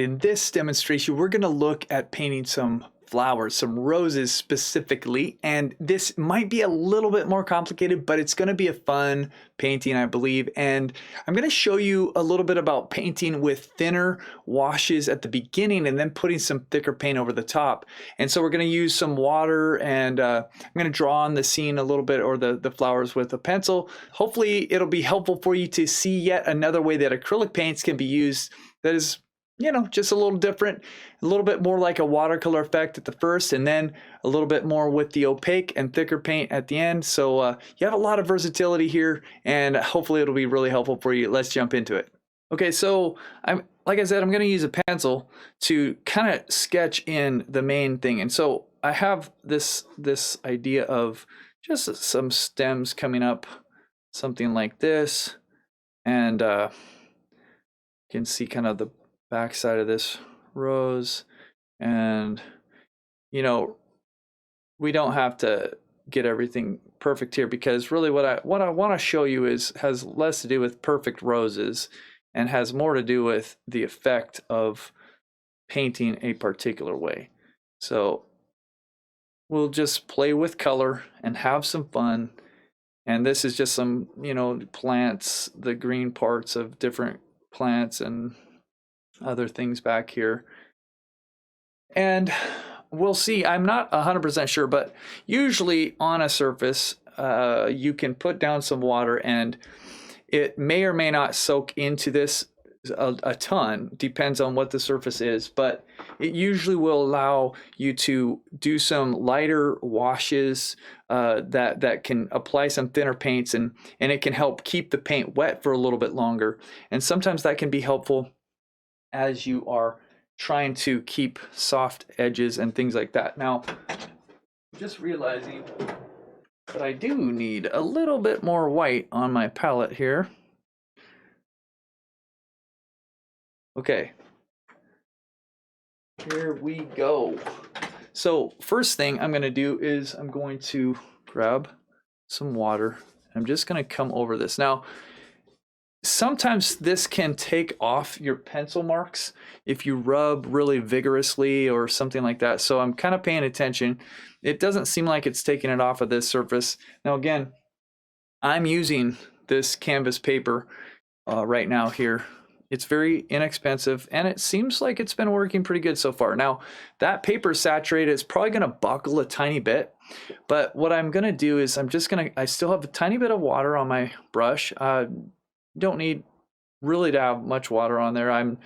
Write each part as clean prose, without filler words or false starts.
In this demonstration, we're going to look at painting some flowers, some roses specifically, and this might be a little bit more complicated, but it's going to be a fun painting, I believe. And I'm going to show you a little bit about painting with thinner washes at the beginning and then putting some thicker paint over the top. And so we're going to use some water, and I'm going to draw on the scene a little bit, or the flowers, with a pencil. Hopefully it'll be helpful for you to see yet another way that acrylic paints can be used that is, you know, just a little different, a little bit more like a watercolor effect at the first, and then a little bit more with the opaque and thicker paint at the end. So you have a lot of versatility here, and hopefully it'll be really helpful for you. Let's jump into it. Okay, so like I said, I'm going to use a pencil to kind of sketch in the main thing. And so I have this idea of just some stems coming up, something like this, and you can see kind of the backside of this rose. And you know, we don't have to get everything perfect here, because really what I want to show you has less to do with perfect roses and has more to do with the effect of painting a particular way. So we'll just play with color and have some fun. And this is just some, you know, plants, the green parts of different plants and other things back here. And we'll see. I'm not 100% sure, but usually on a surface, you can put down some water, and it may or may not soak into this a ton, depends on what the surface is, but it usually will allow you to do some lighter washes that can apply some thinner paints, and it can help keep the paint wet for a little bit longer. And sometimes that can be helpful as you are trying to keep soft edges and things like that. Now, just realizing that I do need a little bit more white on my palette here. Okay, here we go. So first thing I'm going to do is I'm going to grab some water. I'm just going to come over this. Now, sometimes this can take off your pencil marks if you rub really vigorously or something like that. So I'm kind of paying attention. It doesn't seem like it's taking it off of this surface. Now again, I'm using this canvas paper right now here. It's very inexpensive, and it seems like it's been working pretty good so far. Now, that paper is saturated. It's probably going to buckle a tiny bit, but what I'm going to do is I still have a tiny bit of water on my brush. Don't need really to have much water on there.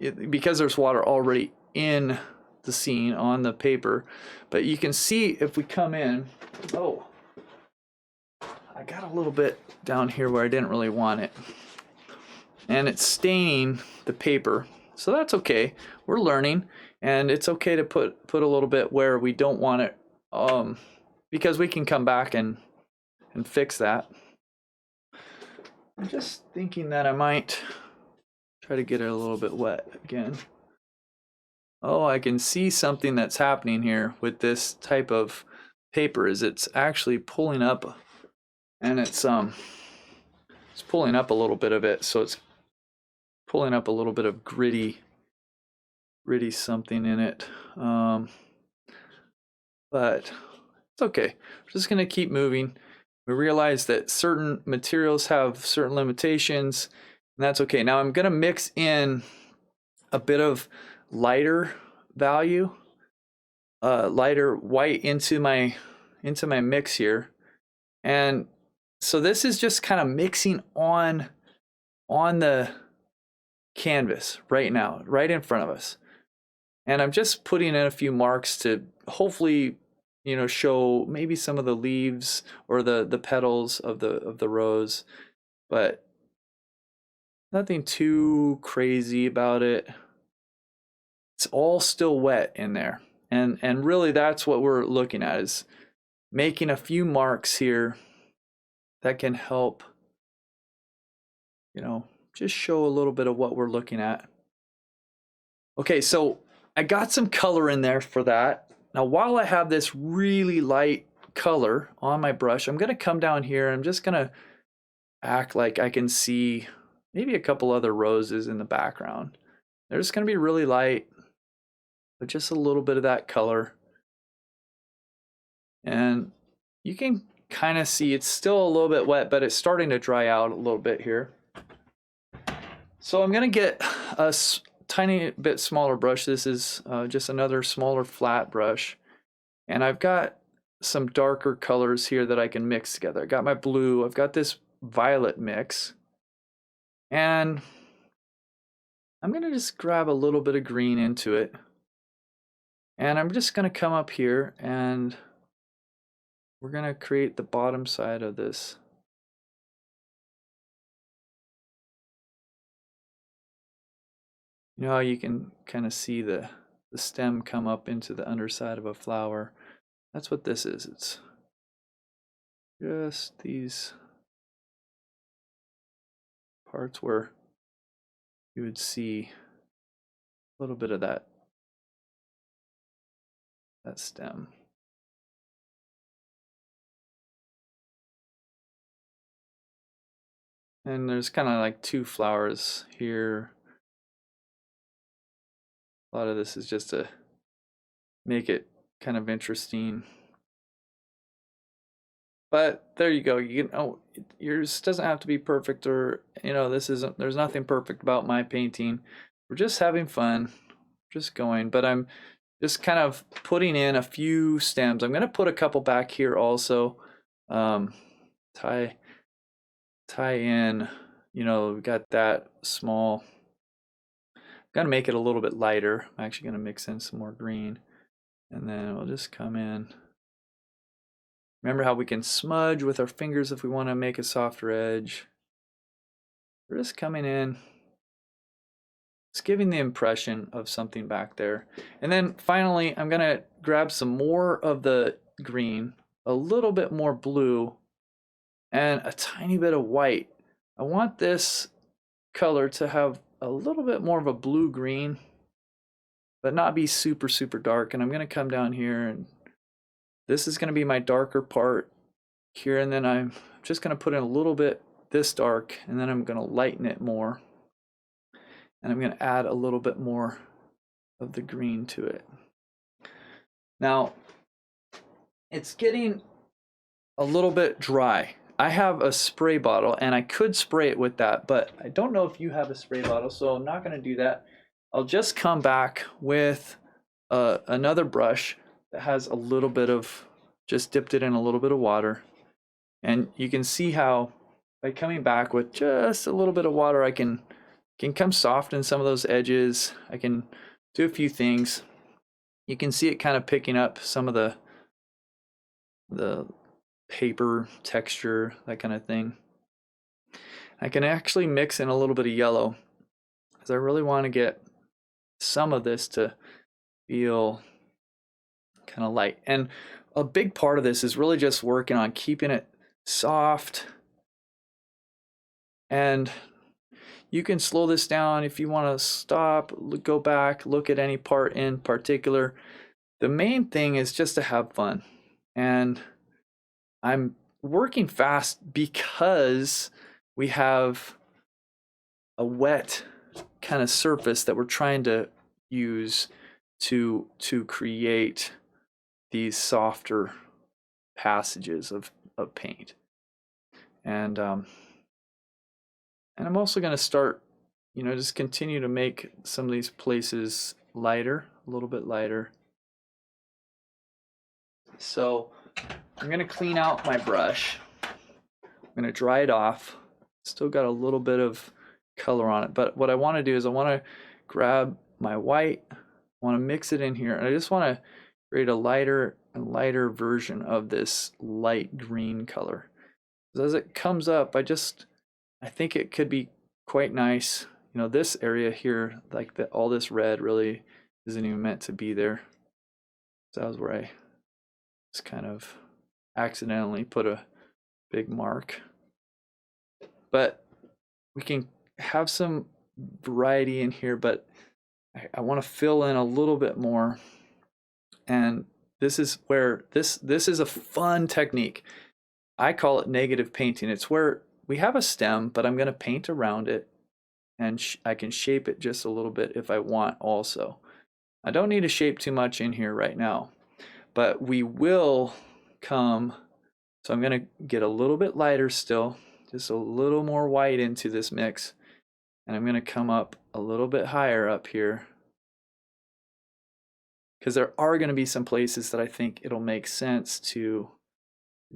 Because there's water already in the scene on the paper, but you can see if we come in, oh, I got a little bit down here where I didn't really want it, and it's staining the paper. So that's okay. We're learning, and it's okay to put a little bit where we don't want it, because we can come back and fix that. I'm just thinking that I might try to get it a little bit wet again. Oh, I can see something that's happening here with this type of paper, is it's actually pulling up, and it's pulling up a little bit of it, so it's pulling up a little bit of gritty something in it. But it's okay. We're just gonna keep moving. We realize that certain materials have certain limitations, and that's okay. Now I'm gonna mix in a bit of lighter value, lighter white into my mix here. And so this is just kind of mixing on the canvas right now, right in front of us. And I'm just putting in a few marks to hopefully, you know, show maybe some of the leaves or the petals of the rose, but nothing too crazy about it. It's all still wet in there, and really that's what we're looking at, is making a few marks here that can help, you know, just show a little bit of what we're looking at. Okay, so I got some color in there for that. Now, while I have this really light color on my brush, I'm going to come down here. I'm just going to act like I can see, maybe a couple other roses in the background. They're just going to be really light, but just a little bit of that color. And you can kind of see it's still a little bit wet, but it's starting to dry out a little bit here. So I'm going to get a tiny bit smaller brush. This is just another smaller flat brush. And I've got some darker colors here that I can mix together. I got my blue, I've got this violet mix. And I'm going to just grab a little bit of green into it. And I'm just going to come up here and we're going to create the bottom side of this. You know how you can kind of see the stem come up into the underside of a flower? That's what this is. It's just these parts where you would see a little bit of that stem. And there's kind of like two flowers here. A lot of this is just to make it kind of interesting. But there you go. You know, yours doesn't have to be perfect, or there's nothing perfect about my painting. We're just having fun, just going. But I'm just kind of putting in a few stems. I'm going to put a couple back here also. Tie in, we got that small. I'm gonna make it a little bit lighter. I'm actually gonna mix in some more green, and then we'll just come in. Remember how we can smudge with our fingers if we want to make a softer edge. We're just coming in, it's giving the impression of something back there. And then finally, I'm gonna grab some more of the green, a little bit more blue, and a tiny bit of white. I want this color to have a little bit more of a blue-green, but not be super, super dark. And I'm going to come down here, and this is going to be my darker part here. And then I'm just going to put in a little bit this dark, and then I'm going to lighten it more. And I'm going to add a little bit more of the green to it. Now, it's getting a little bit dry. I have a spray bottle, and I could spray it with that, but I don't know if you have a spray bottle, so I'm not going to do that. I'll just come back with another brush that has a little bit of, just dipped it in a little bit of water. And you can see how by coming back with just a little bit of water, I can come soft in some of those edges. I can do a few things. You can see it kind of picking up some of the paper texture, that kind of thing. I can actually mix in a little bit of yellow because I really want to get some of this to feel kind of light. And a big part of this is really just working on keeping it soft. And you can slow this down if you want to stop, go back, look at any part in particular. The main thing is just to have fun. And I'm working fast because we have a wet kind of surface that we're trying to use to create these softer passages of paint. And I'm also going to start, just continue to make some of these places lighter, a little bit lighter. So I'm going to clean out my brush. I'm going to dry it off. Still got a little bit of color on it, but what I want to do is I want to grab my white, I want to mix it in here, and I just want to create a lighter and lighter version of this light green color. As it comes up, I think it could be quite nice. This area here, like all this red really isn't even meant to be there. So that was where I just kind of accidentally put a big mark. But we can have some variety in here, but I want to fill in a little bit more. And this is where this is a fun technique. I call it negative painting. It's where we have a stem, but I'm going to paint around it. and I can shape it just a little bit if I want also. I don't need to shape too much in here right now, but we will come, so I'm going to get a little bit lighter still, just a little more white into this mix, and I'm going to come up a little bit higher up here, because there are going to be some places that I think it'll make sense to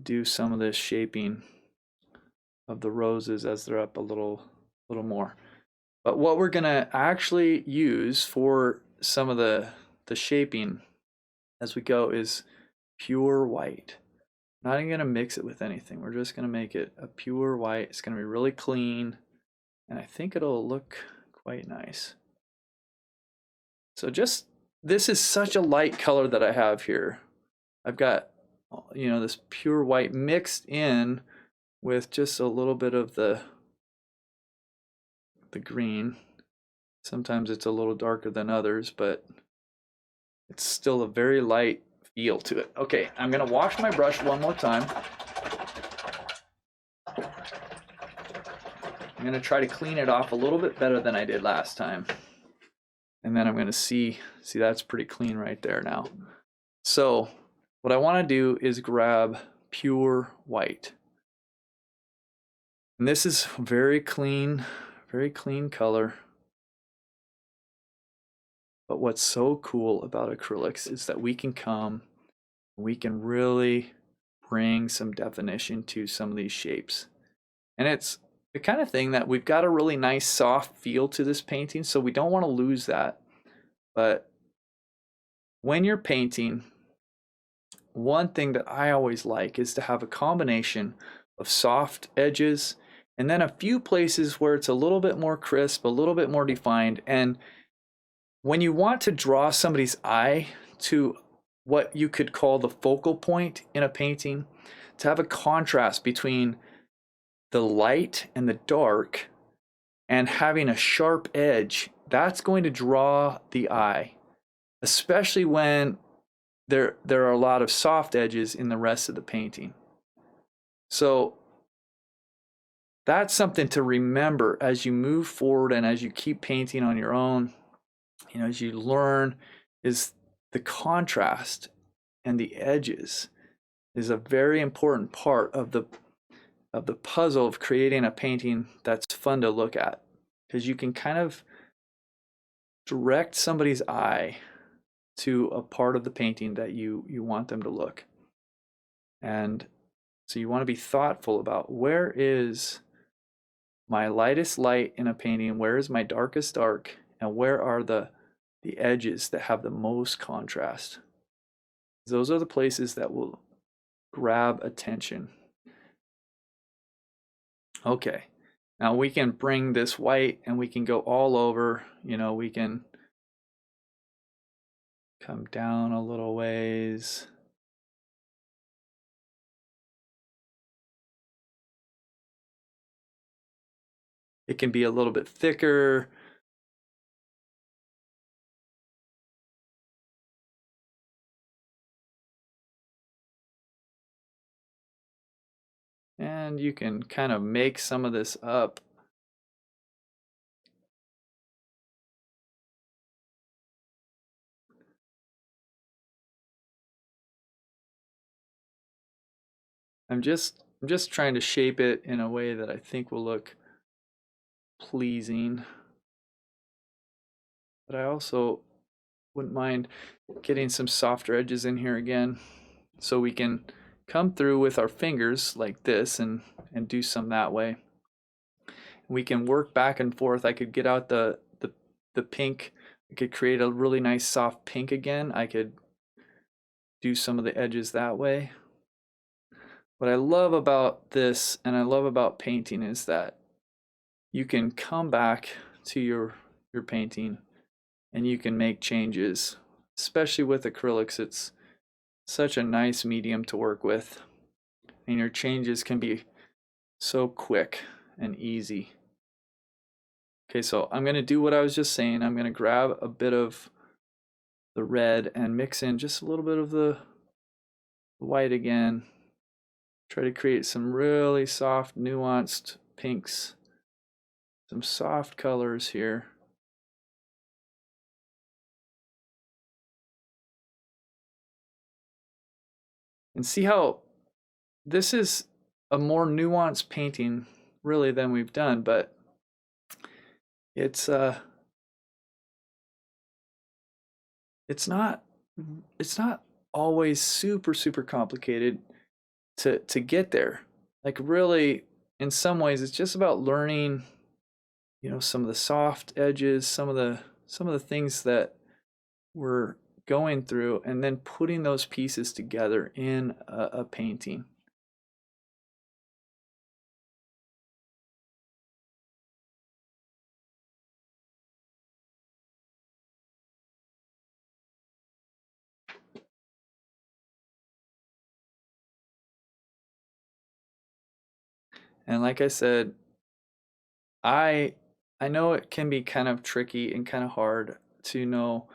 do some of this shaping of the roses as they're up a little more. But what we're going to actually use for some of the shaping as we go is pure white. Not even going to mix it with anything. We're just going to make it a pure white. It's going to be really clean, and I think it'll look quite nice. So just, this is such a light color that I have here. I've got, you know, this pure white mixed in with just a little bit of the green. Sometimes it's a little darker than others, but it's still a very light feel to it. Okay, I'm gonna wash my brush one more time. I'm gonna try to clean it off a little bit better than I did last time. And then I'm gonna see that's pretty clean right there now. So what I wanna do is grab pure white. And this is very clean color. But what's so cool about acrylics is that we can come, we can really bring some definition to some of these shapes. And it's the kind of thing that we've got a really nice soft feel to this painting, so we don't want to lose that. But when you're painting, one thing that I always like is to have a combination of soft edges and then a few places where it's a little bit more crisp, a little bit more defined. And when you want to draw somebody's eye to what you could call the focal point in a painting, to have a contrast between the light and the dark and having a sharp edge, that's going to draw the eye, especially when there are a lot of soft edges in the rest of the painting. So that's something to remember as you move forward and as you keep painting on your own. You know, as you learn, is the contrast and the edges is a very important part of the puzzle of creating a painting that's fun to look at, because you can kind of direct somebody's eye to a part of the painting that you want them to look. And so you want to be thoughtful about, where is my lightest light in a painting, where is my darkest dark, and where are the edges that have the most contrast. Those are the places that will grab attention. Okay, now we can bring this white and we can go all over. You know, we can come down a little ways. It can be a little bit thicker. And you can kind of make some of this up. I'm just trying to shape it in a way that I think will look pleasing. But I also wouldn't mind getting some softer edges in here again, so we can come through with our fingers like this and do some that way. We can work back and forth. I could get out the pink. I could create a really nice soft pink again. I could do some of the edges that way. What I love about this, and I love about painting, is that you can come back to your painting and you can make changes. Especially with acrylics, it's such a nice medium to work with, and your changes can be so quick and easy. Okay, so I'm going to do what I was just saying. I'm going to grab a bit of the red and mix in just a little bit of the white again. Try to create some really soft, nuanced pinks, some soft colors here. And see how this is a more nuanced painting really than we've done, but it's not always super complicated to get there. Like really, in some ways, it's just about learning, you know, some of the soft edges, some of the things that we're going through, and then putting those pieces together in a painting. And like I said, I know it can be kind of tricky and kind of hard to know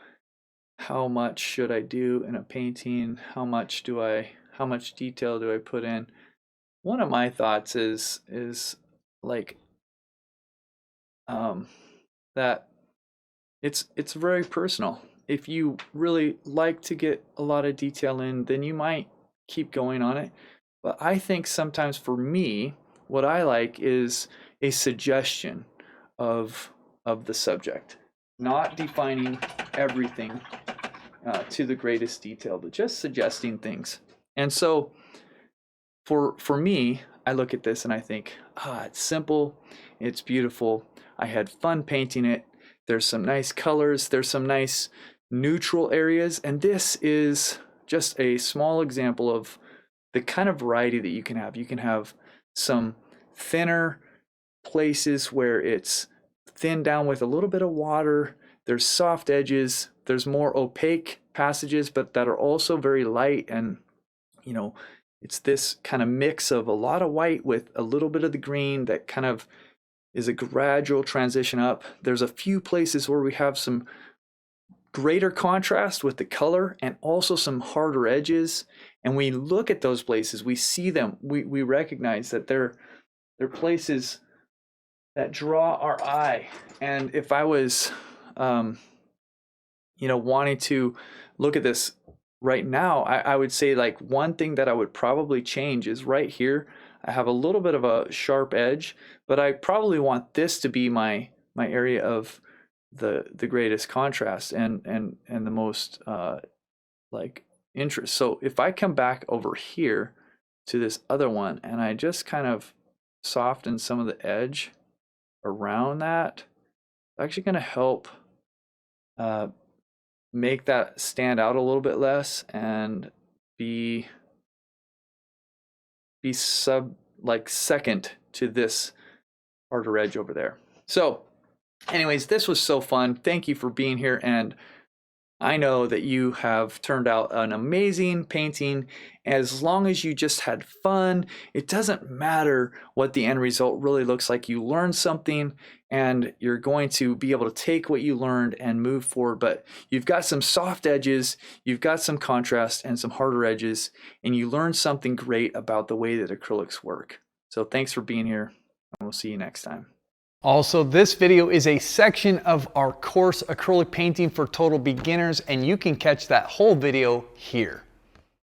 how much should I do in a painting, how much detail do I put in. One of my thoughts is like that it's very personal. If you really like to get a lot of detail in, then you might keep going on it. But I think sometimes for me, what I like is a suggestion of the subject, not defining everything to the greatest detail, but just suggesting things. And so for me, I look at this and I think, it's simple, it's beautiful, I had fun painting it, there's some nice colors, there's some nice neutral areas, and this is just a small example of the kind of variety that you can have. You can have some thinner places where it's thinned down with a little bit of water, there's soft edges, there's more opaque passages, but that are also very light, and you know, it's this kind of mix of a lot of white with a little bit of the green that kind of is a gradual transition up. There's a few places where we have some greater contrast with the color and also some harder edges. And we look at those places, we see them, we recognize that they're places that draw our eye. And if I was, you know, wanting to look at this right now, I would say like one thing that I would probably change is right here. I have a little bit of a sharp edge, but I probably want this to be my area of the greatest contrast and the most like interest. So if I come back over here to this other one and I just kind of soften some of the edge around that, it's actually going to help make that stand out a little bit less and be second to this harder edge over there. So anyways, this was so fun. Thank you for being here, and I know that you have turned out an amazing painting. As long as you just had fun, it doesn't matter what the end result really looks like. You learned something and you're going to be able to take what you learned and move forward. But you've got some soft edges, you've got some contrast and some harder edges, and you learned something great about the way that acrylics work. So thanks for being here, and we'll see you next time. Also, this video is a section of our course, Acrylic Painting for Total Beginners, and you can catch that whole video here.